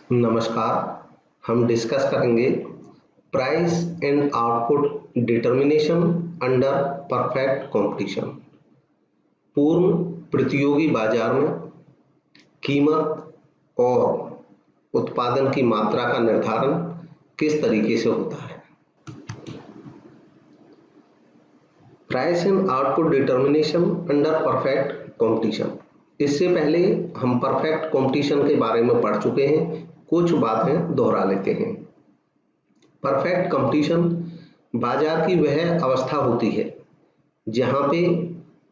नमस्कार। हम डिस्कस करेंगे price and output determination under perfect competition. पूर्ण प्रतियोगी बाजार में कीमत और उत्पादन की मात्रा का निर्धारण किस तरीके से होता है। Price and output determination under perfect competition. इससे पहले हम परफेक्ट कंपटीशन के बारे में पढ़ चुके हैं, कुछ बातें दोहरा लेते हैं। परफेक्ट कंपटीशन बाजार की वह अवस्था होती है जहां पे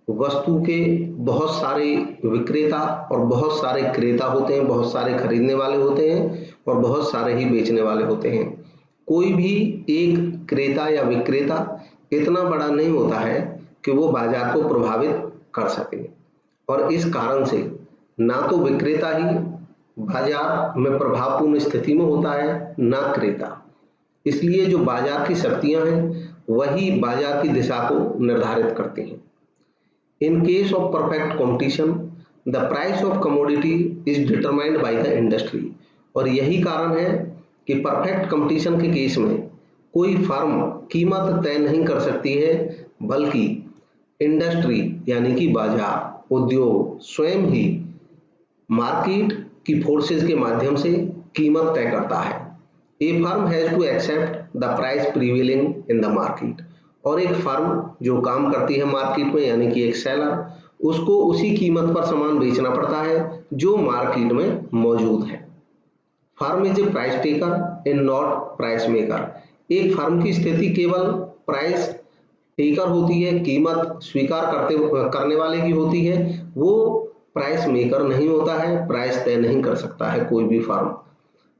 वस्तु के बहुत सारे विक्रेता और बहुत सारे क्रेता होते हैं, बहुत सारे खरीदने वाले होते हैं और बहुत सारे ही बेचने वाले होते हैं। कोई भी एक क्रेता या विक्रेता इतना बड़ा नहीं होता है कि वो बाजार को प्रभावित कर सके, और इस कारण से ना तो विक्रेता ही बाजार में प्रभावपूर्ण स्थिति में होता है, ना क्रेता। इसलिए जो बाजार की शक्तियां हैं वही बाजार की दिशा को निर्धारित करती हैं। In case of perfect competition the price of commodity is determined by the industry. और यही कारण है कि परफेक्ट कंपटीशन के केस में कोई फर्म कीमत तय नहीं कर सकती है, बल्कि इंडस्ट्री यानी कि बाजार, उद्योग स्वयं ही मार्केट की फोर्सेस के माध्यम से कीमत तय करता है। A firm has to accept the price prevailing in the market. और एक फर्म जो काम करती है मार्केट में यानी कि एक सेलर, उसको उसी कीमत पर सामान बेचना पड़ता है जो मार्केट में मौजूद है। Firm is a price taker and not price maker. एक फर्म की स्थिति केवल प्राइस टेकर होती है, कीमत स्वीकार करने वाले की होती है, वो प्राइस मेकर नहीं होता है, प्राइस तय नहीं कर सकता है कोई भी firm.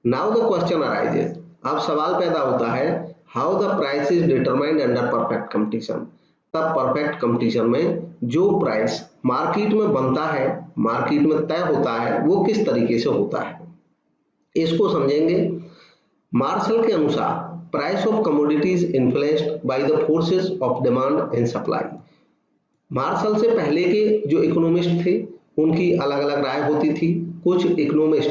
Now the question arises, अब सवाल पैदा होता है, how the price is determined under perfect competition. तब परफेक्ट कंपटीशन में जो प्राइस मार्केट में बनता है, मार्केट में तय होता है, वो किस तरीके से होता है, इसको समझेंगे। मार्शल के अनुसार price of commodities influenced by the forces of demand and supply. Marshall से पहले के जो इकोनॉमिस्ट थे उनकी अलग अलग राय होती थी। कुछ इकोनॉमिस्ट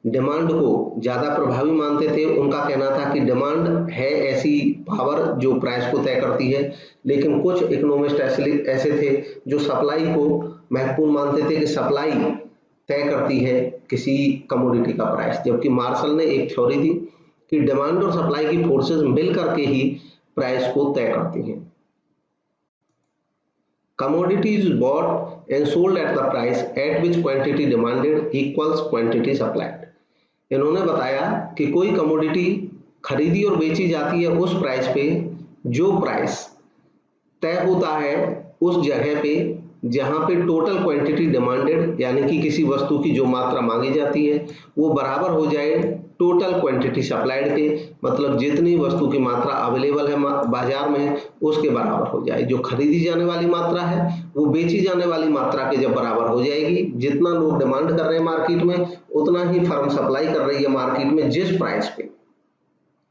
डिमांड को ज्यादा प्रभावी मानते थे, उनका कहना था कि डिमांड है ऐसी पावर जो प्राइस को तय करती है। लेकिन कुछ इकोनॉमिस्ट ऐसे थे जो सप्लाई को महत्वपूर्ण मानते थे कि सप्लाई तय करती है किसी कमोडिटी का प्राइस। जबकि मार्शल ने एक थ्योरी दी कि डिमांड और सप्लाई की फोर्सेस मिल करके ही प्राइस को तय करती हैं। Commodity is bought and sold at the price at which quantity demanded equals quantity supplied। इन्होंने बताया कि कोई कमोडिटी खरीदी और बेची जाती है उस प्राइस पे जो प्राइस तय होता है उस जगह पे जहां पे टोटल क्वांटिटी डिमांडेड यानी कि किसी वस्तु की जो मात्रा मांगी जाती है वो बराबर हो जाए टोटल क्वांटिटी सप्लाइड के, मतलब जितनी वस्तु की मात्रा अवेलेबल है बाजार में उसके बराबर हो जाए। जो खरीदी जाने वाली मात्रा है वो बेची जाने वाली मात्रा के जब बराबर हो जाएगी, जितना लोग डिमांड कर रहे हैं मार्केट में उतना ही फर्म सप्लाई कर रही है मार्केट में जिस प्राइस पे,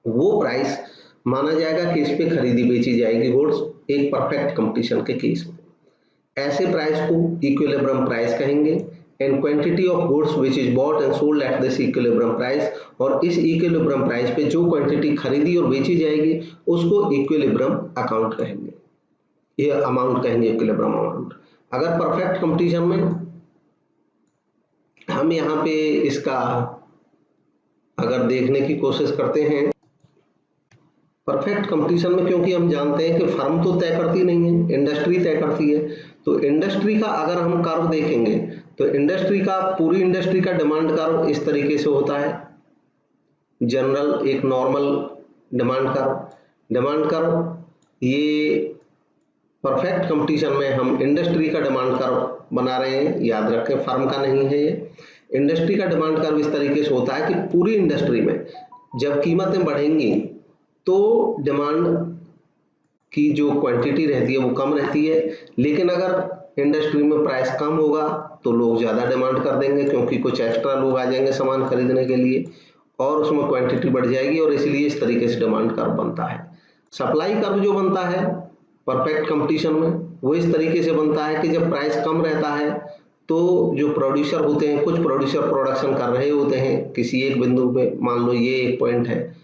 वो प्राइस माना जाएगा कि इस पे खरीदी बेची जाएगी गुड्स एक परफेक्ट कंपटीशन के केस में। ऐसे प्राइस को इक्विलिब्रियम प्राइस कहेंगे। And quantity of goods which is bought and sold at this equilibrium price, और इस इक्विलिब्रियम प्राइस पे जो क्वांटिटी खरीदी और बेची जाएगी उसको इक्विलिब्रियम अकाउंट कहेंगे, ये अमाउंट कहेंगे इक्विलिब्रियम अमाउंट। अगर परफेक्ट कंपटीशन में हम यहाँ पे इसका अगर देखने की कोशिश करते हैं, परफेक्ट कंपटीशन में क्योंकि हम जानते हैं कि फर्म तो तय करती नहीं है, इंडस्ट्री तय करती है, तो इंडस्ट्री का अगर हम कर्व देखेंगे तो इंडस्ट्री का पूरी इंडस्ट्री का डिमांड कर्व इस तरीके से होता है। जनरल एक नॉर्मल डिमांड कर्व ये परफेक्ट कंपटीशन में हम इंडस्ट्री का डिमांड कर्व बना रहे हैं, याद रखें फर्म का नहीं है ये। इंडस्ट्री का डिमांड कर्व इस तरीके से होता है कि पूरी इंडस्ट्री में जब कीमतें बढ़ेंगी तो डिमांड की जो क्वांटिटी रहती है वो कम रहती है, लेकिन अगर इंडस्ट्री में प्राइस कम होगा तो लोग ज़्यादा डिमांड कर देंगे क्योंकि कुछ एक्स्ट्रा लोग आ जाएंगे सामान खरीदने के लिए और उसमें क्वांटिटी बढ़ जाएगी, और इसलिए इस तरीके से डिमांड कर्व बनता है। सप्लाई कर्व जो बनता है परफेक्ट कंपटीशन में वो इस तरीके से बनता है कि जब प्राइस कम रहता है तो जो प्रोड्यूसर होते हैं, कुछ प्रोड्यूसर प्रोडक्शन कर रहे होते हैं किसी एक बिंदु पे, मान लो ये एक पॉइंट है,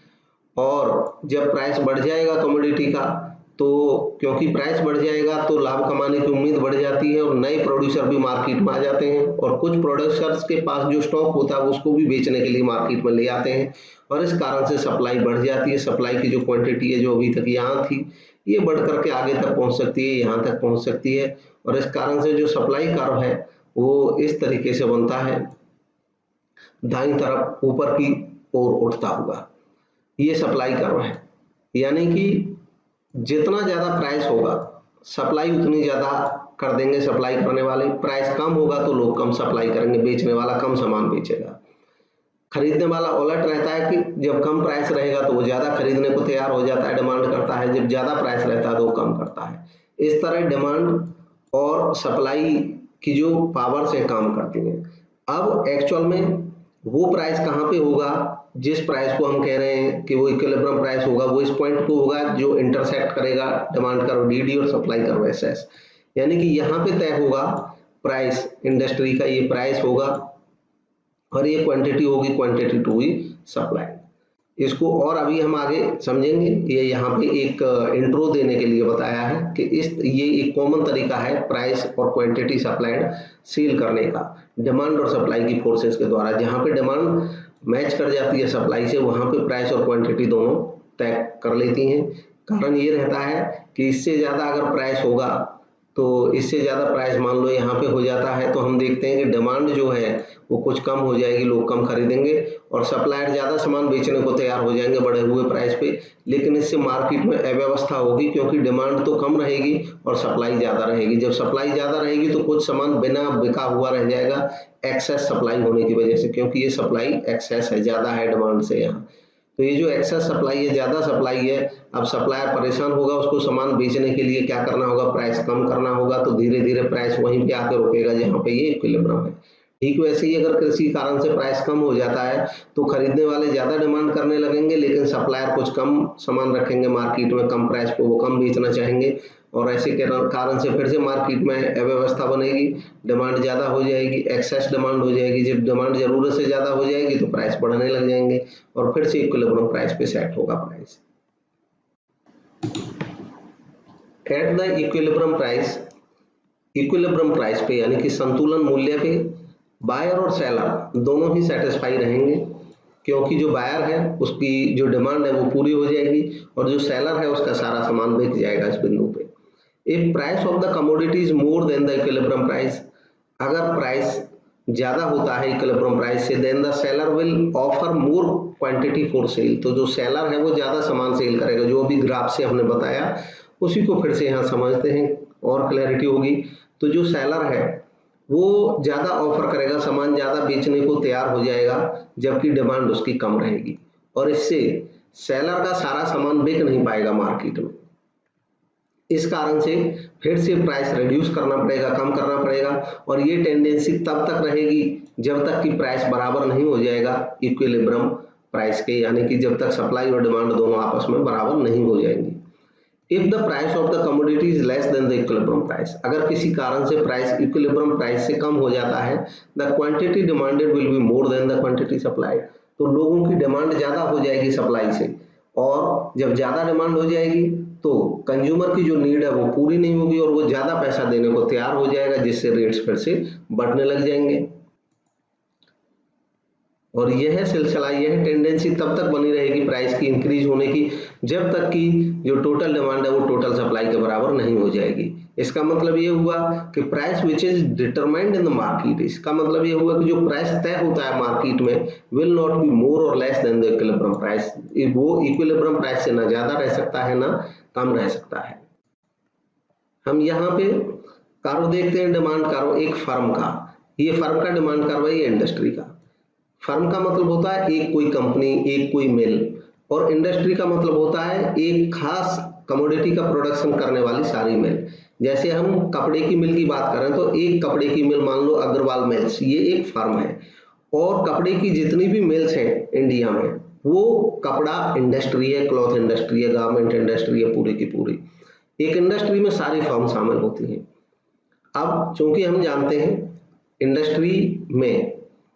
और जब प्राइस बढ़ जाएगा कमोडिटी का, तो क्योंकि प्राइस बढ़ जाएगा तो लाभ कमाने की उम्मीद बढ़ जाती है और नए प्रोड्यूसर भी मार्केट में आ जाते हैं, और कुछ प्रोड्यूसर्स के पास जो स्टॉक होता है उसको भी बेचने के लिए मार्केट में ले आते हैं, और इस कारण से सप्लाई बढ़ जाती है। सप्लाई की जो क्वांटिटी है जो अभी तक यहाँ थी, ये बढ़ करके आगे तक पहुंच सकती है, यहाँ तक पहुंच सकती है, और इस कारण से जो सप्लाई कर्व है वो इस तरीके से बनता है, दाईं तरफ ऊपर की ओर उठता हुआ, ये सप्लाई कर्व है। यानी कि जितना ज्यादा प्राइस होगा सप्लाई उतनी ज्यादा कर देंगे सप्लाई करने वाले, प्राइस कम होगा तो लोग कम सप्लाई करेंगे, बेचने वाला कम सामान बेचेगा। खरीदने वाला उलट रहता है कि जब कम प्राइस रहेगा तो वो ज्यादा खरीदने को तैयार हो जाता है, डिमांड करता है, जब ज्यादा प्राइस रहता है तो वो कम करता है। इस तरह डिमांड और सप्लाई की जो पावर से काम करती है। अब एक्चुअल में वो प्राइस कहाँ पे होगा, जिस प्राइस को हम कह रहे हैं कि वो इक्विलिब्रियम प्राइस होगा, वो इस पॉइंट को होगा जो इंटरसेक्ट करेगा डिमांड कर्व डीडी और सप्लाई कर्व एसएस। यानी कि यहाँ पे तय होगा प्राइस, इंडस्ट्री का ये प्राइस होगा और ये क्वांटिटी होगी, क्वांटिटी टू ही सप्लाई। इसको और अभी हम आगे समझेंगे। ये यहाँ पे एक इंट्रो देने के लिए बताया है कि ये एक कॉमन तरीका है प्राइस और क्वांटिटी सप्लाइड सेल करने का, डिमांड और सप्लाई की फोर्सेस के द्वारा। जहाँ पे डिमांड मैच कर जाती है सप्लाई से, वहां पे प्राइस और क्वांटिटी दोनों तय कर लेती हैं। कारण ये रहता है कि इससे ज्यादा अगर प्राइस होगा तो इससे ज्यादा प्राइस मान लो यहाँ पे हो जाता है, तो हम देखते हैं कि डिमांड जो है वो कुछ कम हो जाएगी, लोग कम खरीदेंगे और सप्लायर ज्यादा सामान बेचने को तैयार हो जाएंगे बढ़े हुए प्राइस पे। लेकिन इससे मार्केट में अव्यवस्था होगी, क्योंकि डिमांड तो कम रहेगी और सप्लाई ज्यादा रहेगी। जब सप्लाई ज्यादा रहेगी तो कुछ सामान बिना बिका हुआ रह जाएगा, एक्सेस सप्लाई होने की वजह से, क्योंकि ये सप्लाई एक्सेस है, ज्यादा है डिमांड से यहाँ। तो ये जो एक्सेस सप्लाई है, ज्यादा सप्लाई है, अब सप्लायर परेशान होगा, उसको सामान बेचने के लिए क्या करना होगा, प्राइस कम करना होगा, तो धीरे धीरे प्राइस वहीं पे आकर रुकेगा जहाँ पे ये इक्विलिब्रियम है। ठीक वैसे ही अगर किसी कारण से प्राइस कम हो जाता है तो खरीदने वाले ज्यादा डिमांड करने लगेंगे, लेकिन सप्लायर कुछ कम सामान रखेंगे मार्केट में, कम प्राइस पे वो कम बेचना चाहेंगे, और ऐसे के कारण से फिर से मार्केट में अव्यवस्था बनेगी, डिमांड ज्यादा हो जाएगी, एक्सेस डिमांड हो जाएगी। जब डिमांड जरूरत से ज्यादा हो जाएगी तो प्राइस बढ़ने लग जाएंगे और फिर से इक्विलिब्रियम प्राइस पे सेट होगा price. At the equilibrium price पे यानी कि संतुलन मूल्य पे बायर और सेलर दोनों ही सेटिस्फाई रहेंगे, क्योंकि जो बायर है उसकी जो डिमांड है वो पूरी हो जाएगी और जो सेलर है उसका सारा सामान बिक जाएगा इस बिंदु पे। If price of the commodity is more than the equilibrium price, अगर प्राइस ज्यादा होता है इक्विलिब्रियम प्राइस से, then the seller will offer more quantity for sale, तो जो सेलर है वो ज्यादा सामान सेल करेगा। जो अभी ग्राफ से हमने बताया उसी को फिर से यहाँ समझते हैं और क्लैरिटी होगी। तो जो सेलर है वो ज्यादा ऑफर करेगा, सामान ज्यादा बेचने को तैयार हो जाएगा, जबकि डिमांड उसकी कम रहेगी, और इससे सेलर का सारा सामान बिक नहीं पाएगा मार्केट में। इस कारण से फिर से प्राइस रिड्यूस करना पड़ेगा, कम करना पड़ेगा, और ये टेंडेंसी तब तक रहेगी जब तक कि प्राइस बराबर नहीं हो जाएगा इक्विलिब्रियम प्राइस के, यानी कि जब तक सप्लाई और डिमांड दोनों आपस में बराबर नहीं हो जाएंगी। If the price of the commodity is less than the equilibrium price, अगर किसी कारण से प्राइस इक्विलिब्रियम प्राइस से कम हो जाता है, the quantity demanded will be more than the quantity supplied, तो लोगों की डिमांड ज्यादा हो जाएगी सप्लाई से, और जब ज्यादा डिमांड हो जाएगी तो कंज्यूमर की जो नीड है वो पूरी नहीं होगी और वो ज्यादा पैसा देने को तैयार हो जाएगा, जिससे रेट्स फिर से बढ़ने लग जाएंगे। और यह सिलसिला, यह टेंडेंसी तब तक बनी रहेगी प्राइस की इंक्रीज होने की, जब तक कि जो टोटल डिमांड है वो टोटल सप्लाई के बराबर नहीं हो जाएगी। इसका मतलब ये हुआ कि price which is determined in the market, इसका मतलब ये हुआ कि जो प्राइस तय होता है मार्केट में विल नॉट बी मोर और less than the equilibrium price, वो इक्विलिब्रियम प्राइस से ना ज्यादा रह सकता है ना कम रह सकता है। हम यहाँ पे कर्व देखते हैं, डिमांड कर्व एक फर्म का, ये फर्म का डिमांड कर्व है, ये इंडस्ट्री का। फर्म का मतलब होता है एक कोई कंपनी, एक कोई मिल, और इंडस्ट्री का मतलब होता है एक खास कमोडिटी का प्रोडक्शन करने वाली सारी मिल। जैसे हम कपड़े की मिल की बात करें तो एक कपड़े की मिल, मान लो अग्रवाल मिल्स, ये एक फर्म है, और कपड़े की जितनी भी मिल्स हैं इंडिया में वो कपड़ा इंडस्ट्री है, क्लॉथ इंडस्ट्री है, गारमेंट इंडस्ट्री है, पूरी की पूरी। एक इंडस्ट्री में सारी फर्म शामिल होती हैं। अब चूंकि हम जानते हैं इंडस्ट्री में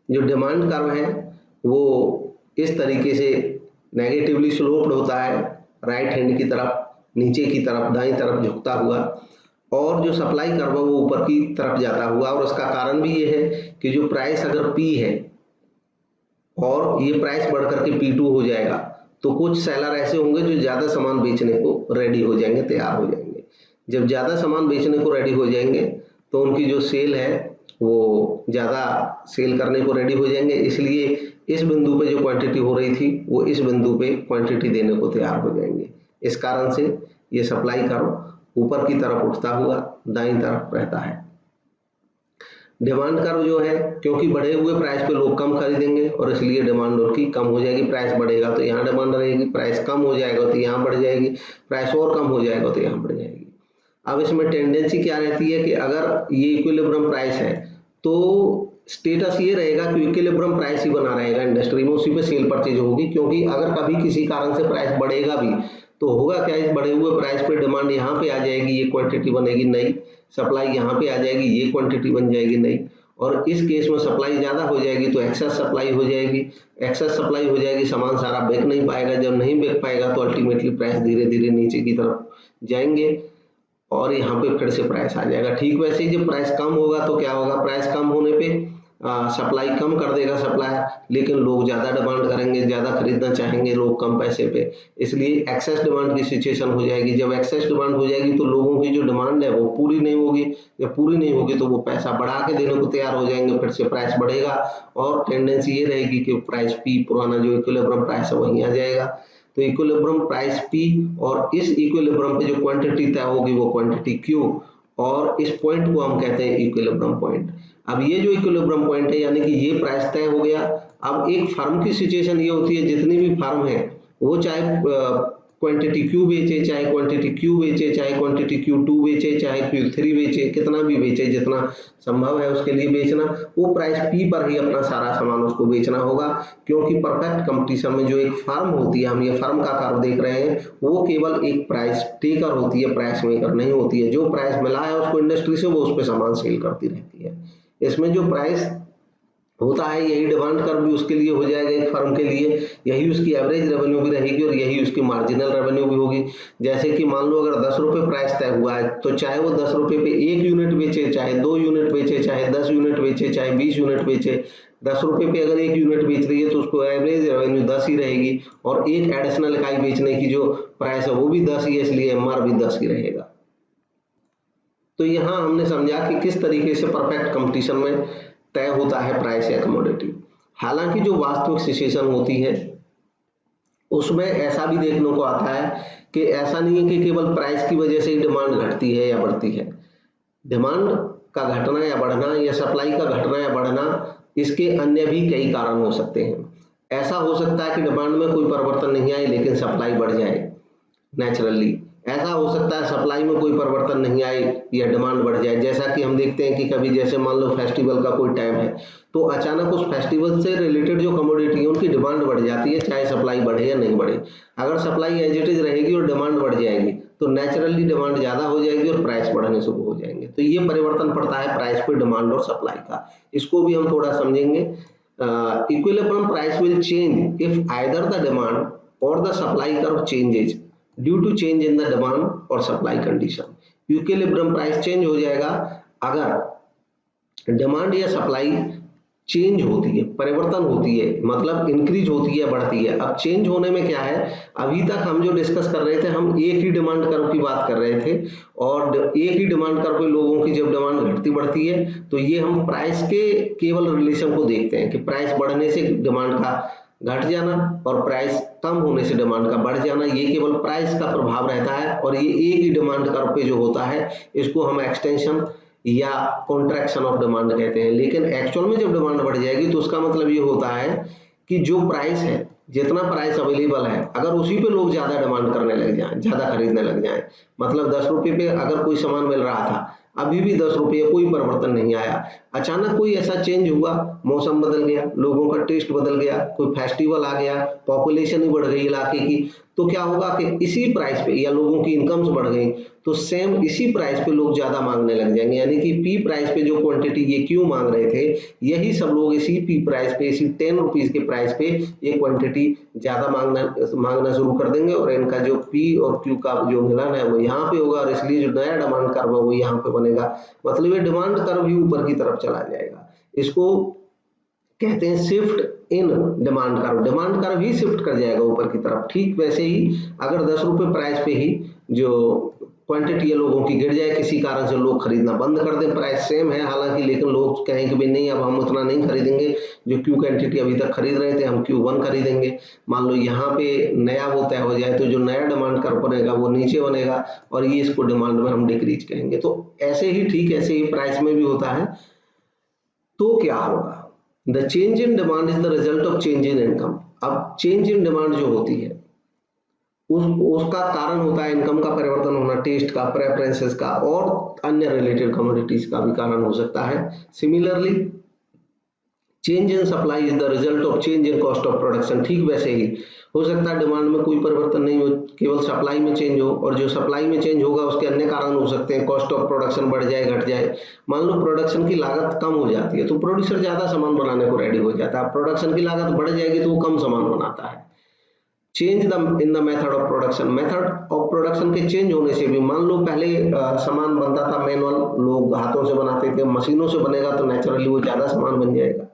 जो डिमांड कर्व है वो इस तरीके से नेगेटिवली स्लोप्ड होता है, राइट हैंड की तरफ, नीचे की तरफ, दाईं तरफ झुकता हुआ, और जो सप्लाई कर्व है वो ऊपर की तरफ जाता हुआ। और उसका कारण भी ये है कि जो प्राइस अगर P है और ये प्राइस बढ़ करके P2 हो जाएगा तो कुछ सेलर ऐसे होंगे जो ज़्यादा सामान बेचने को रेडी हो जाएंगे, तैयार हो जाएंगे। जब ज़्यादा सामान बेचने को रेडी हो जाएंगे तो उनकी जो सेल है वो ज़्यादा सेल करने को रेडी हो जाएंगे, इसलिए इस बिंदु पे जो क्वांटिटी हो रही थी वो इस बिंदु पे क्वांटिटी देने को तैयार हो जाएंगे। इस कारण से ये सप्लाई कर्व ऊपर की तरफ उठता हुआ दाईं तरफ रहता है। डिमांड कर्व जो है, क्योंकि बढ़े हुए प्राइस पे लोग कम खरीदेंगे और इसलिए डिमांड उनकी कम हो जाएगी। प्राइस बढ़ेगा तो यहाँ डिमांड रहेगी, प्राइस कम हो जाएगा तो यहाँ बढ़ जाएगी, प्राइस और कम हो जाएगा तो यहाँ बढ़ जाएगी। अब इसमें टेंडेंसी क्या रहती है कि अगर ये इक्विलिब्रियम प्राइस है तो स्टेटस ये रहेगा कि इक्विलिब्रियम प्राइस ही बना रहेगा इंडस्ट्री में, उसी पे सेल परचेज होगी। क्योंकि अगर कभी किसी कारण से प्राइस बढ़ेगा भी तो होगा क्या, इस बढ़े हुए प्राइस पे डिमांड यहाँ पे आ जाएगी, ये क्वांटिटी बनेगी नई, सप्लाई यहाँ पे आ जाएगी, ये क्वांटिटी बन जाएगी नई, और इस केस में सप्लाई ज़्यादा हो जाएगी तो एक्सेस सप्लाई हो जाएगी। एक्सेस सप्लाई हो जाएगी, सामान सारा बेच नहीं पाएगा, जब नहीं बेच पाएगा तो अल्टीमेटली प्राइस धीरे धीरे नीचे की तरफ जाएंगे और यहाँ पे फिर से प्राइस आ जाएगा। ठीक वैसे ही जब प्राइस कम होगा तो क्या होगा, प्राइस कम होने पे सप्लाई कम कर देगा सप्लाई, लेकिन लोग ज़्यादा डिमांड करेंगे, ज़्यादा खरीदना चाहेंगे लोग कम पैसे पे, इसलिए एक्सेस डिमांड की सिचुएशन हो जाएगी। जब एक्सेस डिमांड हो जाएगी तो लोगों की जो डिमांड है वो पूरी नहीं होगी, जब पूरी नहीं होगी तो वो पैसा बढ़ा के देने को तैयार हो जाएंगे, फिर से प्राइस बढ़ेगा और टेंडेंसी ये रहेगी कि प्राइस P, पुराना जो इक्विलिब्रियम प्राइस है वहीं आ जाएगा। तो इक्विलिब्रियम प्राइस P और इस इक्विलिब्रियम पे जो क्वांटिटी तय होगी वो क्वांटिटी Q, और इस पॉइंट को हम कहते हैं इक्विलिब्रियम पॉइंट। अब ये जो इक्विलिब्रियम पॉइंट है यानी कि ये प्राइस तय हो गया। अब एक फर्म की सिचुएशन ये होती है, जितनी भी फर्म है वो चाहे क्वांटिटी Q बेचे, चाहे क्वांटिटी Q बेचे, चाहे क्वांटिटी Q2 बेचे, चाहे Q3 बेचे, कितना भी बेचे, जितना संभव है उसके लिए बेचना, वो प्राइस P पर ही अपना सारा सामान उसको बेचना होगा। क्योंकि परफेक्ट कंपटीशन में जो एक फर्म होती है, हम ये फर्म का कर्व देख रहे हैं, वो केवल एक प्राइस टेकर होती है, प्राइस मेकर नहीं होती है। जो प्राइस मिला है उसको इंडस्ट्री से, वो उस पर सामान सेल करती रहती है। इसमें जो प्राइस होता है यही डिमांड कर्व भी उसके लिए हो जाएगा, एक फर्म के लिए यही उसकी एवरेज रेवेन्यू भी रहेगी और यही उसकी मार्जिनल रेवेन्यू भी होगी। जैसे कि मान लो अगर 10 रुपये प्राइस तय हुआ है तो चाहे वो 10 रुपये पे 1 यूनिट बेचे, चाहे 2 यूनिट बेचे, चाहे 10 यूनिट बेचे, चाहे 20 यूनिट बेचे, 10 रुपये पे अगर 1 यूनिट बेच रही है तो उसको एवरेज रेवेन्यू 10 ही रहेगी, और एक एडिशनल इकाई बेचने की जो प्राइस है वो भी 10 ही है, इसलिए MR भी 10 ही रहेगा। तो यहाँ हमने समझा कि किस तरीके से परफेक्ट कंपटीशन में तय होता है प्राइस या कमोडिटी। हालांकि जो वास्तविक सिचुएशन होती है उसमें ऐसा भी देखने को आता है कि ऐसा नहीं है कि केवल प्राइस की वजह से ही डिमांड घटती है या बढ़ती है। डिमांड का घटना या बढ़ना या सप्लाई का घटना या बढ़ना, इसके अन्य भी कई कारण हो सकते हैं। ऐसा हो सकता है कि डिमांड में कोई परिवर्तन नहीं आए लेकिन सप्लाई बढ़ जाए नेचुरली। ऐसा हो सकता है सप्लाई में कोई परिवर्तन नहीं आए या डिमांड बढ़ जाए। जैसा कि हम देखते हैं कि कभी जैसे मान लो फेस्टिवल का कोई टाइम है तो अचानक उस फेस्टिवल से रिलेटेड जो कमोडिटी है उनकी डिमांड बढ़ जाती है, चाहे सप्लाई बढ़े या नहीं बढ़े। अगर सप्लाई एज इट इज रहेगी और डिमांड बढ़ जाएगी तो नेचुरली डिमांड ज़्यादा हो जाएगी और प्राइस बढ़ने शुरू हो जाएंगे। तो ये परिवर्तन पड़ता है प्राइस पे डिमांड और सप्लाई का। इसको भी हम थोड़ा समझेंगे। Equilibrium price will change if either the demand or the supply curve changes due to change in the demand or supply condition. Equilibrium price change हो जाएगा अगर डिमांड या सप्लाई चेंज होती है, परिवर्तन होती है, मतलब इंक्रीज होती है, बढ़ती है। अब चेंज होने में क्या है, अभी तक हम जो डिस्कस कर रहे थे हम एक ही डिमांड कर्व की बात कर रहे थे और एक ही डिमांड कर्व पे लोगों की जब डिमांड घटती बढ़ती है तो ये हम प्राइस के केवल रिलेशन को देखते हैं कि प्राइस बढ़ने से डिमांड का घट जाना और प्राइस कम होने से डिमांड का बढ़ जाना, ये केवल प्राइस का प्रभाव रहता है। और ये एक ही डिमांड कर्व पे जो होता है इसको हम एक्सटेंशन या कॉन्ट्रैक्शन ऑफ डिमांड कहते हैं। लेकिन एक्चुअल में जब डिमांड बढ़ जाएगी तो उसका मतलब ये होता है कि जो प्राइस है, जितना प्राइस अवेलेबल है, अगर उसी पे लोग ज्यादा डिमांड करने लग जाएं, ज्यादा खरीदने लग जाएं, मतलब 10 रुपये पे अगर कोई सामान मिल रहा था अभी भी 10 रुपये, कोई परिवर्तन नहीं आया, अचानक कोई ऐसा चेंज हुआ, मौसम बदल गया, लोगों का टेस्ट बदल गया, कोई फेस्टिवल आ गया, पॉपुलेशन ही बढ़ गई इलाके की, तो क्या होगा कि इसी प्राइस पे या लोगों की इनकम्स बढ़ गई तो सेम इसी प्राइस पे लोग ज्यादा मांगने लग जाएंगे, यानी कि पी प्राइस पे जो क्वांटिटी ये क्यू मांग रहे थे यही सब लोग इसी पी प्राइस पे, इसी 10 रुपीज के प्राइस पे ये क्वांटिटी ज्यादा मांगना शुरू कर देंगे और इनका जो पी और क्यू का जो मिलन है वो यहाँ पे होगा और इसलिए जो नया डिमांड कर्व है वो यहाँ पे बनेगा। मतलब ये डिमांड कर्व भी ऊपर की तरफ चला जाएगा। इसको कहते हैं shift in demand curve. Demand curve he shift कर जाएगा ऊपर की तरफ। ठीक वैसे ही अगर 10 रुपए प्राइस पे ही जो क्वांटिटी है लोगों की गिर जाए, किसी कारण से लोग खरीदना बंद कर दें, प्राइस सेम है हालांकि, लेकिन लोग कहें कि भाई नहीं अब हम उतना नहीं खरीदेंगे, जो क्यू क्वांटिटी अभी तक खरीद रहे थे हम Q1 खरीदेंगे। मान लो यहाँ पे नया वो तय हो जाए तो जो नया डिमांड कर्व बनेगा वो नीचे बनेगा और ये इसको डिमांड में हम डिक्रीज कहेंगे। तो ऐसे ही ठीक ऐसे ही प्राइस में भी होता है। तो क्या होगा, the change in demand is the result of change in income. अब चेंज इन डिमांड जो होती है उसका कारण होता है इनकम का परिवर्तन होना, टेस्ट का, प्रेफरेंसेस का और अन्य रिलेटेड कमोडिटीज का भी कारण हो सकता है। Similarly change in supply is the result of change in cost of production. ठीक वैसे ही हो सकता है डिमांड में कोई परिवर्तन नहीं हो, केवल सप्लाई में चेंज हो, और जो सप्लाई में चेंज होगा उसके अन्य कारण हो सकते हैं, कॉस्ट ऑफ प्रोडक्शन बढ़ जाए घट जाए। मान लो प्रोडक्शन की लागत कम हो जाती है तो प्रोड्यूसर ज्यादा सामान बनाने को रेडी हो जाता है, प्रोडक्शन की लागत बढ़ जाएगी तो वो कम सामान बनाता है। Change in the method of production, method of production के चेंज होने से भी, मान लो पहले सामान बनता था मैनुअल, लोग हाथों से बनाते थे, मशीनों से बनेगा तो नेचुरली वो ज्यादा सामान बन जाएगा,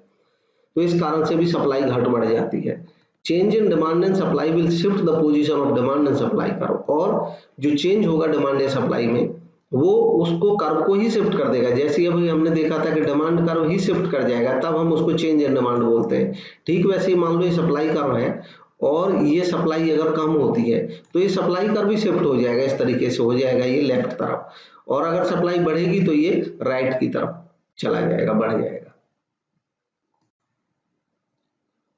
तो इस कारण से भी सप्लाई घट बढ़ जाती है। Change in demand and supply will shift the position of demand and supply curve, और जो चेंज होगा डिमांड या सप्लाई में वो उसको कर्व को ही शिफ्ट कर देगा। जैसे अभी हमने देखा था कि डिमांड कर्व ही शिफ्ट कर जाएगा तब हम उसको चेंज इन डिमांड बोलते हैं। ठीक वैसे ही मान लो ये सप्लाई कर्व है और ये सप्लाई अगर कम होती है तो ये सप्लाई कर्व भी शिफ्ट हो जाएगा, इस तरीके से हो जाएगा ये लेफ्ट तरफ, और अगर सप्लाई बढ़ेगी तो ये राइट की तरफ चला जाएगा, बढ़ जाएगा।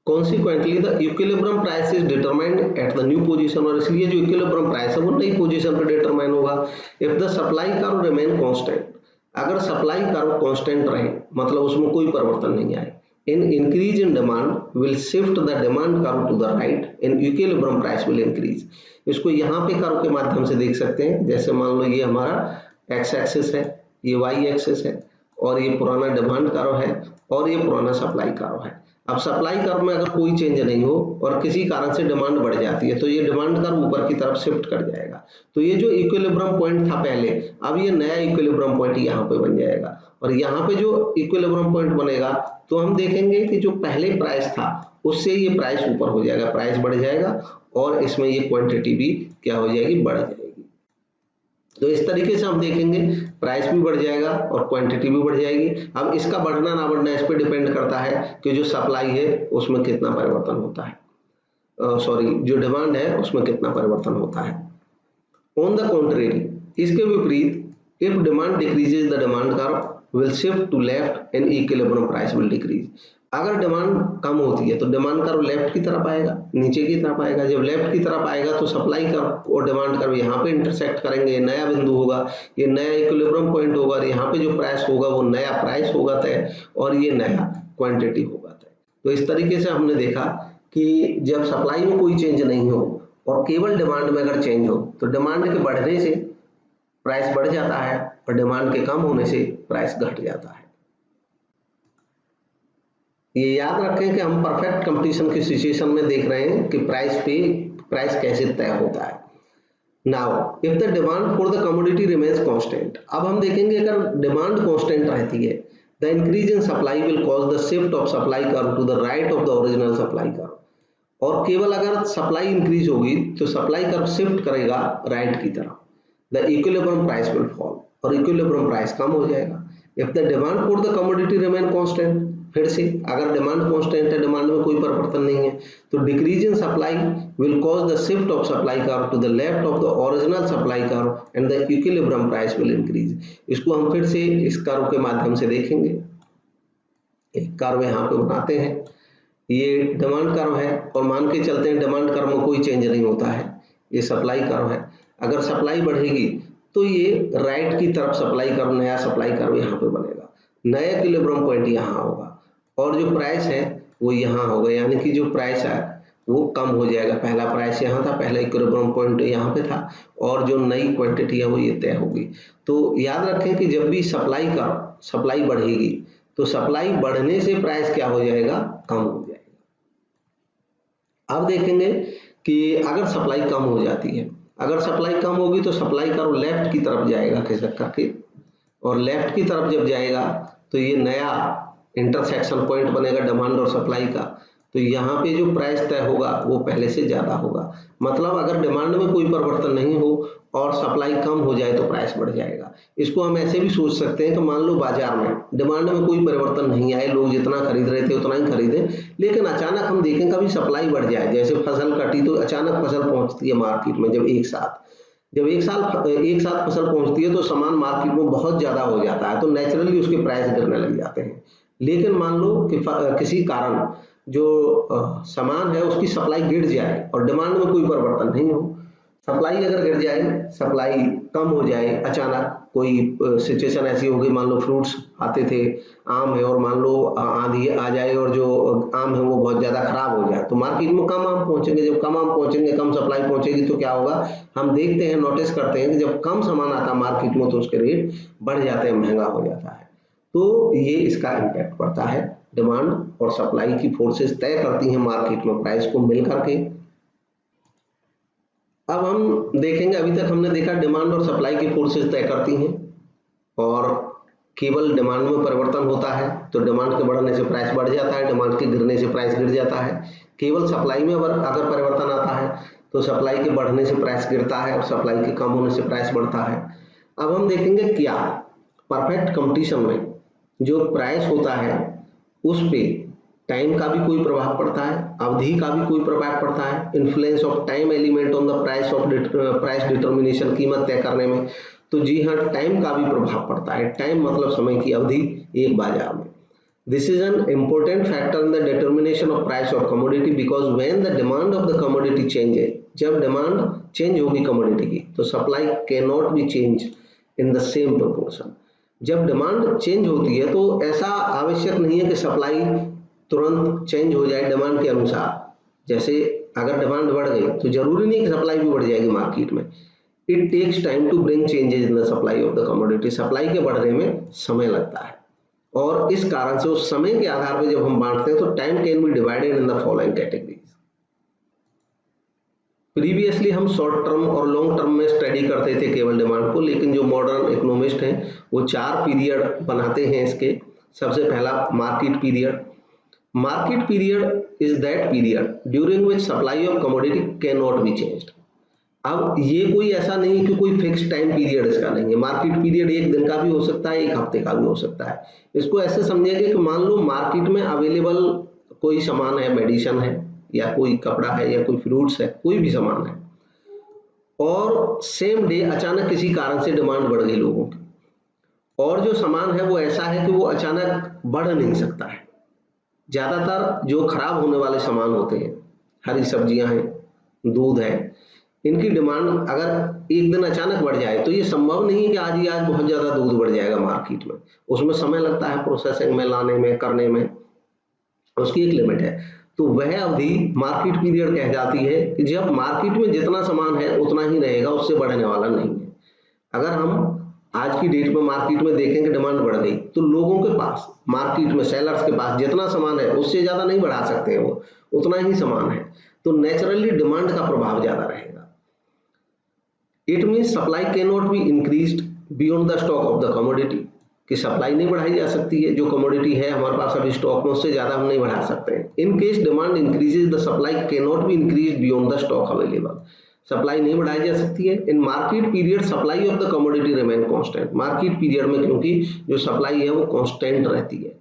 Consequently, the equilibrium price is determined at the new position, और इसलिए जो equilibrium price है वो नई पोजीशन पे डिटरमाइन होगा। If the supply curve remain constant, अगर सप्लाई कर्व कांस्टेंट रहे मतलब उसमें कोई परिवर्तन नहीं आए, in increase in demand will shift the demand curve to the right and equilibrium price will increase। इसको यहाँ पे कर्व के माध्यम से देख सकते हैं, जैसे मान लो ये हमारा x एक्सिस है, ये y एक्सिस है, और ये पुराना डिमांड कर्व है और ये पुराना सप्लाई कर्व है। अब सप्लाई कर्व में अगर कोई चेंज नहीं हो और किसी कारण से डिमांड बढ़ जाती है तो ये डिमांड कर्व ऊपर की तरफ शिफ्ट कर जाएगा। तो ये जो इक्विलिब्रियम पॉइंट था पहले, अब ये नया इक्विलिब्रियम पॉइंट यहाँ पे बन जाएगा, और यहाँ पे जो इक्विलिब्रियम पॉइंट बनेगा तो हम देखेंगे कि जो पहले प्राइस था उससे ये प्राइस ऊपर हो जाएगा, प्राइस बढ़ जाएगा और इसमें ये क्वांटिटी भी क्या हो जाएगी, बढ़ जाएगी। तो इस तरीके से हम देखेंगे प्राइस भी बढ़ जाएगा और क्वांटिटी भी बढ़ जाएगी। अब इसका बढ़ना ना बढ़ना इस पे डिपेंड करता है कि जो सप्लाई है उसमें कितना परिवर्तन होता है, जो डिमांड है उसमें कितना परिवर्तन होता है। ऑन द कॉन्ट्रेरी, इसके विपरीत, if demand decreases the demand curve will shift to left and equilibrium price will decrease. अगर डिमांड कम होती है तो डिमांड कर्व लेफ्ट की तरफ आएगा, नीचे की तरफ आएगा। जब लेफ्ट की तरफ आएगा तो सप्लाई कर्व और डिमांड कर्व यहाँ पे इंटरसेक्ट करेंगे, नया बिंदु होगा, ये नया इक्विलिब्रियम पॉइंट होगा, और यहाँ पे जो प्राइस होगा वो नया प्राइस होगा तय और ये नया क्वांटिटी होगा तय। तो इस तरीके से हमने देखा कि जब सप्लाई में कोई चेंज नहीं हो और केवल डिमांड में अगर चेंज हो तो डिमांड के बढ़ने से प्राइस बढ़ जाता है और डिमांड के कम होने से प्राइस घट जाता है। ये याद रखें कि हम परफेक्ट कंपटीशन की सिचुएशन में देख रहे हैं कि प्राइस कैसे तय होता है। Now if the demand for the commodity remains constant, अब हम देखेंगे अगर डिमांड कांस्टेंट रहती है, the increase in supply will cause the shift of supply curve to the right of the original supply curve, और केवल अगर सप्लाई इंक्रीज होगी तो सप्लाई कर्व शिफ्ट करेगा राइट की तरफ। The equilibrium price will fall, और इक्विलिब्रियम प्राइस कम हो जाएगा। If the demand for the commodity remain constant, फिर से अगर डिमांड कांस्टेंट है, डिमांड में कोई परिवर्तन नहीं है, तो decrease in supply will cause the shift of supply curve to the left of the original supply curve and the equilibrium price will increase. इसको हम फिर से इस कर्व के माध्यम से देखेंगे। एक कर्व यहाँ पे बनाते हैं, ये डिमांड कर्व है और मान के चलते हैं डिमांड कर्व में कोई चेंज नहीं होता है, ये सप्लाई कर्व है। अगर सप्लाई बढ़ेगी तो ये राइट की तरफ सप्लाई कर्व, नया सप्लाई कर्व यहाँ पे बनेगा, नया इक्विलिब्रियम पॉइंट यहाँ होगा और जो प्राइस है वो यहाँ होगा, यानी कि जो प्राइस है वो कम हो जाएगा। पहला प्राइस यहाँ था, पहला इक्विलिब्रियम पॉइंट यहाँ पे था और जो नई क्वांटिटी है वो ये तय होगी। तो याद रखें कि जब भी सप्लाई बढ़ेगी तो सप्लाई बढ़ने से प्राइस क्या हो जाएगा, कम हो जाएगा। अब देखेंगे कि अगर सप्लाई कम हो जाती है, अगर सप्लाई कम होगी तो सप्लाई कर्व लेफ्ट की तरफ जाएगा खिसक करके, और लेफ्ट की तरफ जब जाएगा तो ये नया इंटरसेक्शन पॉइंट बनेगा डिमांड और सप्लाई का। तो यहाँ पे जो प्राइस तय होगा वो पहले से ज्यादा होगा। मतलब अगर डिमांड में कोई परिवर्तन नहीं हो और सप्लाई कम हो जाए तो प्राइस बढ़ जाएगा। इसको हम ऐसे भी सोच सकते हैं कि मान लो बाजार में डिमांड में कोई परिवर्तन नहीं आए, लोग जितना खरीद रहे थे उतना ही खरीदे, लेकिन अचानक हम देखें कभी सप्लाई बढ़ जाए, जैसे फसल कटी तो अचानक फसल पहुंचती है मार्केट में, जब एक साथ फसल पहुंचती है तो सामान मार्केट में बहुत ज्यादा हो जाता है, तो नेचुरली उसके प्राइस गिरने लग जाते हैं। लेकिन मान लो कि किसी कारण जो सामान है उसकी सप्लाई गिर जाए और डिमांड में कोई परिवर्तन नहीं हो, सप्लाई अगर गिर जाए, सप्लाई कम हो जाए, अचानक कोई सिचुएशन ऐसी हो गई, मान लो फ्रूट्स आते थे, आम है, और मान लो आंधी आ जाए और जो आम है वो बहुत ज्यादा खराब हो जाए, तो मार्केट में कम आम पहुंचेंगे। जब कम आम पहुंचेंगे, कम सप्लाई पहुंचेगी तो क्या होगा, हम देखते हैं, नोटिस करते हैं कि जब कम सामान आता मार्केट में तो उसके रेट बढ़ जाते हैं, महंगा हो जाता है। तो ये इसका इम्पैक्ट पड़ता है। डिमांड और सप्लाई की फोर्सेस तय करती हैं मार्केट में प्राइस को मिल करके। अब हम देखेंगे, अभी तक हमने देखा डिमांड और सप्लाई की फोर्सेस तय करती हैं और केवल डिमांड में परिवर्तन होता है तो डिमांड के बढ़ने से प्राइस बढ़ जाता है, डिमांड के गिरने से प्राइस गिर जाता है। केवल सप्लाई में अगर परिवर्तन आता है तो सप्लाई के बढ़ने से प्राइस गिरता है और सप्लाई के कम होने से प्राइस बढ़ता है। अब हम देखेंगे क्या परफेक्ट कंपटीशन में जो प्राइस होता है उस पे टाइम का भी कोई प्रभाव पड़ता है, अवधि का भी कोई प्रभाव पड़ता है, influence of time element on the price determination, कीमत तय करने में। तो जी हाँ, टाइम का भी प्रभाव पड़ता है। टाइम मतलब समय की अवधि एक बाजार में। This is an important factor in the determination of price of commodity because when the demand of the commodity changes, जब डिमांड चेंज होगी कमोडिटी की तो supply can not B change in the same proportion. जब demand change होती है तो ऐसा आवश्यक नहीं है कि सप्लाई तुरंत चेंज हो जाए डिमांड के अनुसार। जैसे अगर डिमांड बढ़ गई तो जरूरी नहीं कि सप्लाई भी बढ़ जाएगी मार्केट में। It takes time to bring changes in the supply of the commodity. Supply के बढ़ने में समय लगता है और इस कारण से उस समय के आधार पर जब हम बांटते हैं तो time can be divided in the following categories. Previously हम शॉर्ट टर्म और लॉन्ग टर्म में स्टडी करते थे केवल डिमांड को, लेकिन जो मॉडर्न इकोनॉमिस्ट हैं वो 4 पीरियड बनाते हैं इसके। सबसे पहला market period. Market period is that period during which supply of commodity can not be changed. अब ये कोई ऐसा नहीं कि कोई फिक्स टाइम पीरियड इसका नहीं है। मार्केट पीरियड एक दिन का भी हो सकता है, एक हफ्ते का भी हो सकता है। इसको ऐसे समझेंगे कि मान लो मार्केट में अवेलेबल कोई सामान है, मेडिसिन है या कोई कपड़ा है या कोई फ्रूट्स है, कोई भी सामान है, और सेम डे अचानक किसी कारण से डिमांड बढ़ गई लोगों की, और जो सामान है वो ऐसा है कि वो अचानक बढ़ नहीं सकता है। ज्यादातर जो खराब होने वाले सामान होते हैं, हरी सब्जियां हैं, दूध है, इनकी डिमांड अगर एक दिन अचानक बढ़ जाए तो ये संभव नहीं है कि आज ही आज बहुत ज्यादा दूध बढ़ जाएगा मार्केट में। उसमें समय लगता है प्रोसेसिंग में, लाने में, करने में, उसकी एक लिमिट है। तो वह अवधि मार्केट पीरियड कह जाती है कि जब मार्केट में जितना सामान है उतना ही रहेगा, उससे बढ़ने वाला नहीं है। अगर हम आज की डेट में मार्केट में देखें कि डिमांड बढ़ गई तो लोगों के पास, मार्केट में सेलर्स के पास जितना सामान है उससे ज्यादा नहीं बढ़ा सकते हैं, वो उतना ही सामान है, तो नेचुरली डिमांड का प्रभाव ज्यादा रहेगा। It means supply can not be increased beyond the stock of the commodity, कि सप्लाई नहीं बढ़ाई जा सकती है, जो कमोडिटी है हमारे पास अभी स्टॉक में उससे ज्यादा हम नहीं बढ़ा सकते हैं। In case demand increases the supply can not be increase beyond the stock available, supply नहीं बढ़ाई जा सकती है। In market period supply of the commodity remain constant, market period में क्योंकि जो सप्लाई है वो कांस्टेंट रहती है।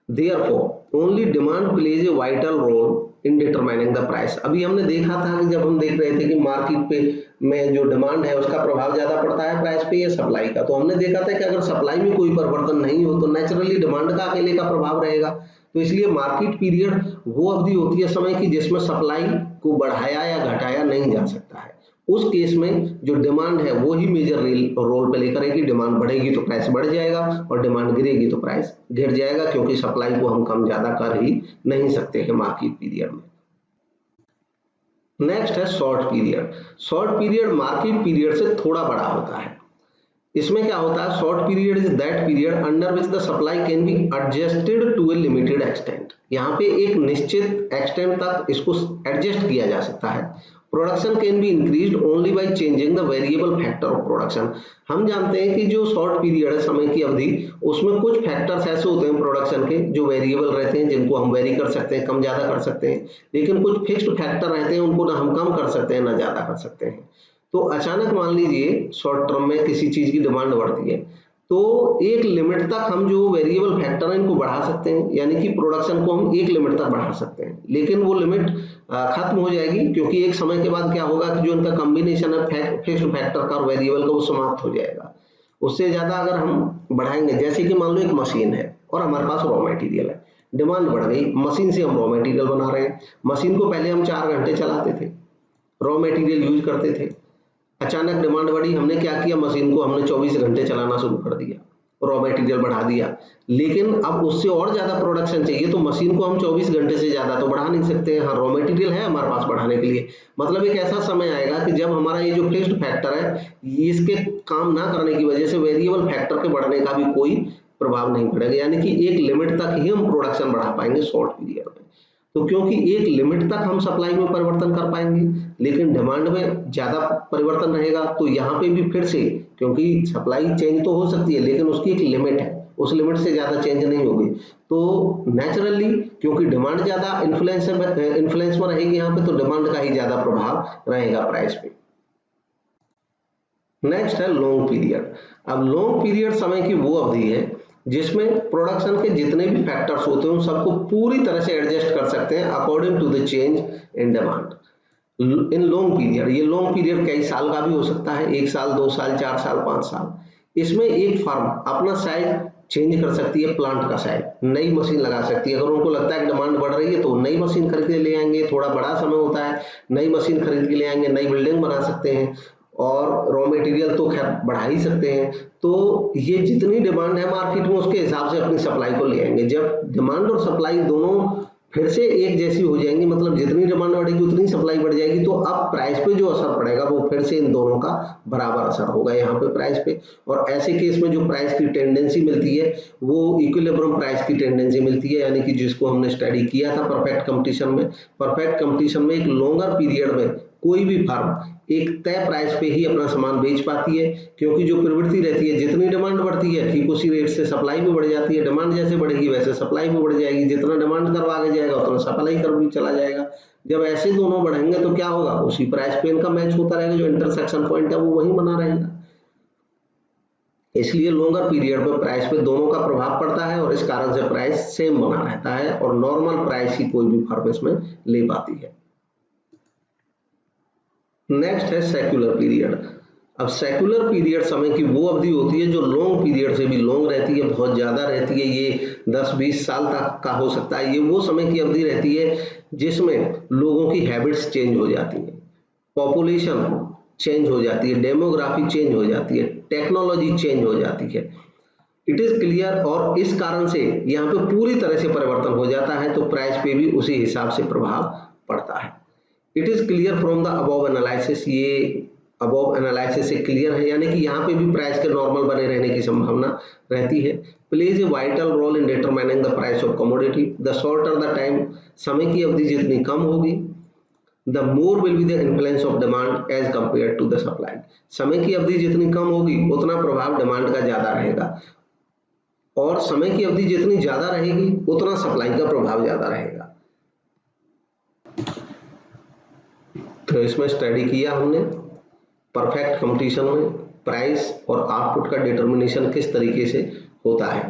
Therefore only demand plays a vital role in determining the price. अभी हमने देखा था कि जब हम देख रहे थे कि मार्केट पे में जो डिमांड है उसका प्रभाव ज्यादा पड़ता है प्राइस पे या सप्लाई का, तो हमने देखा था कि अगर सप्लाई में कोई परिवर्तन नहीं हो तो नेचुरली डिमांड का अकेले का प्रभाव रहेगा। तो इसलिए मार्केट पीरियड वो अवधि होती है समय की जिसमें सप्लाई को बढ़ाया या घटाया नहीं जा सकता है। उस केस में जो डिमांड है वो ही मेजर रोल प्ले करेगी। डिमांड बढ़ेगी तो प्राइस बढ़ जाएगा और डिमांड गिरेगी तो प्राइस गिर जाएगा, क्योंकि सप्लाई को हम कम ज्यादा कर ही नहीं सकते हैं मार्केट पीरियड में। नेक्स्ट है short period. Short period market period से थोड़ा बड़ा होता है। इसमें क्या होता है, short period is that period under which the supply can be adjusted to a limited extent. यहाँ पे एक निश्चित एक्सटेंट तक इसको एडजस्ट किया जा सकता है। Production can be increased only by changing the variable factor of production. हम जानते हैं कि जो शॉर्ट पीरियड है, समय की अवधि, उसमें कुछ फैक्टर्स ऐसे होते हैं प्रोडक्शन के जो वेरिएबल रहते हैं, जिनको हम वेरी कर सकते हैं, कम ज्यादा कर सकते हैं, लेकिन कुछ फिक्स्ड फैक्टर रहते हैं, उनको ना हम कम कर सकते हैं ना ज्यादा कर सकते हैं। तो अचानक मान लीजिए शॉर्ट टर्म में किसी चीज की डिमांड बढ़ती है, तो एक लिमिट तक हम जो वेरिएबल फैक्टर है इनको बढ़ा सकते हैं, यानी कि प्रोडक्शन को हम एक लिमिट तक बढ़ा सकते हैं, लेकिन वो लिमिट खत्म हो जाएगी, क्योंकि एक समय के बाद क्या होगा कि जो इनका कॉम्बिनेशन है फिक्स्ड फैक्टर का और वेरिएबल का, वो समाप्त हो जाएगा। उससे ज्यादा अगर हम बढ़ाएंगे, जैसे कि मान लो एक मशीन है और हमारे पास रॉ मटेरियल है, डिमांड बढ़ गई, मशीन से हम रॉ मटेरियल बना रहे हैं। मशीन को पहले हम 4 घंटे चलाते थे, रॉ मटेरियल यूज करते थे। अचानक डिमांड बढ़ी, हमने क्या किया, मशीन को हमने 24 घंटे चलाना शुरू कर दिया, रॉ मटेरियल बढ़ा दिया। लेकिन अब उससे और ज्यादा प्रोडक्शन चाहिए, तो मशीन को हम 24 घंटे से ज्यादा तो बढ़ा नहीं सकते हैं। हाँ, रॉ मटेरियल है हमारे पास बढ़ाने के लिए। मतलब एक ऐसा समय आएगा कि जब हमारा ये जो फिक्स्ड फैक्टर है, इसके काम ना करने की वजह से वेरिएबल फैक्टर के बढ़ने का भी कोई प्रभाव नहीं पड़ेगा, यानी कि एक लिमिट तक ही हम प्रोडक्शन बढ़ा पाएंगे शॉर्ट पीरियड में। तो क्योंकि एक लिमिट तक हम सप्लाई में परिवर्तन कर पाएंगे, लेकिन डिमांड में ज्यादा परिवर्तन रहेगा, तो यहाँ पे भी फिर से, क्योंकि सप्लाई चेंज तो हो सकती है, लेकिन उसकी एक लिमिट है, उस लिमिट से ज्यादा चेंज नहीं होगी। तो नेचुरली, क्योंकि डिमांड ज्यादा इन्फ्लुएंस में रहेगी यहाँ पे, तो डिमांड का ही ज्यादा प्रभाव रहेगा प्राइस पे। नेक्स्ट है लॉन्ग पीरियड। अब लॉन्ग पीरियड समय की वो अवधि है जिसमें प्रोडक्शन के जितने भी फैक्टर्स होते हैं उन सबको पूरी तरह से एडजस्ट कर सकते हैं according to the change in demand in long period. ये लॉन्ग पीरियड कई साल का भी हो सकता है, 1 साल, 2 साल, 4 साल, 5 साल। इसमें एक फर्म अपना साइज चेंज कर सकती है, प्लांट का साइज, नई मशीन लगा सकती है। अगर उनको लगता है कि डिमांड बढ़ रही है तो नई मशीन खरीद के ले आएंगे, थोड़ा बड़ा समय होता है, नई मशीन खरीद के ले आएंगे, नई बिल्डिंग बना सकते हैं, और रॉ मटेरियल तो खैर बढ़ा ही सकते हैं। तो ये जितनी डिमांड है मार्केट में, उसके हिसाब से अपनी सप्लाई को ले आएंगे। जब डिमांड और सप्लाई दोनों फिर से एक जैसी हो जाएंगी, मतलब जितनी डिमांड बढ़ेगी उतनी सप्लाई बढ़ जाएगी, तो अब प्राइस पे जो असर पड़ेगा वो फिर से इन दोनों का बराबर असर होगा यहाँ पे प्राइस पे। और ऐसे केस में जो प्राइस की टेंडेंसी मिलती है वो इक्विलिब्रियम प्राइस की टेंडेंसी मिलती है, यानी कि जिसको हमने स्टडी किया था परफेक्ट कंपटीशन में। परफेक्ट कंपटीशन में एक लॉन्गर पीरियड में कोई भी फर्म एक तय प्राइस पे ही अपना सामान बेच पाती है, क्योंकि जो प्रवृत्ति रहती है, जितनी डिमांड बढ़ती है ठीक उसी रेट से सप्लाई भी बढ़ जाती है। डिमांड जैसे बढ़ेगी वैसे सप्लाई भी बढ़ जाएगी, जितना डिमांड कर्व आगे जाएगा उतना सप्लाई कर्व भी चला जाएगा। जब ऐसे दोनों बढ़ेंगे तो क्या होगा, उसी प्राइस पे इनका मैच होता रहेगा, जो इंटरसेक्शन पॉइंट है वो वही बना रहेगा। इसलिए लॉन्गर पीरियड पे प्राइस पे दोनों का प्रभाव पड़ता है, और इस कारण से प्राइस सेम बना रहता है, और नॉर्मल प्राइस ही कोई भी फर्म इसमें ले पाती है। नेक्स्ट है सेक्युलर पीरियड। अब सेक्युलर पीरियड समय की वो अवधि होती है जो लॉन्ग पीरियड से भी लॉन्ग रहती है, बहुत ज्यादा रहती है। ये 10-20 साल तक का हो सकता है। ये वो समय की अवधि रहती है जिसमें लोगों की हैबिट्स चेंज हो जाती है, पॉपुलेशन चेंज हो जाती है, डेमोग्राफी चेंज हो जाती है, टेक्नोलॉजी चेंज हो जाती है। इट इज क्लियर, और इस कारण से यहाँ पे पूरी तरह से परिवर्तन हो जाता है, तो प्राइस पे भी उसी हिसाब से प्रभाव पड़ता है। It is clear from the above analysis. ये अबव एनालिसिस से क्लियर है, यानी कि यहाँ पे भी प्राइस के नॉर्मल बने रहने की संभावना रहती है। Plays a vital role in determining the price of commodity. The shorter the time, समय की अवधि जितनी कम होगी, the more will be the influence of demand as compare to the supply. समय की अवधि जितनी कम होगी उतना प्रभाव डिमांड का ज्यादा रहेगा, और समय की अवधि जितनी ज्यादा रहेगी उतना सप्लाई का प्रभाव ज्यादा रहेगा। तो इसमें स्टडी किया हमने परफेक्ट कंपटीशन में प्राइस और आउटपुट का डिटर्मिनेशन किस तरीके से होता है।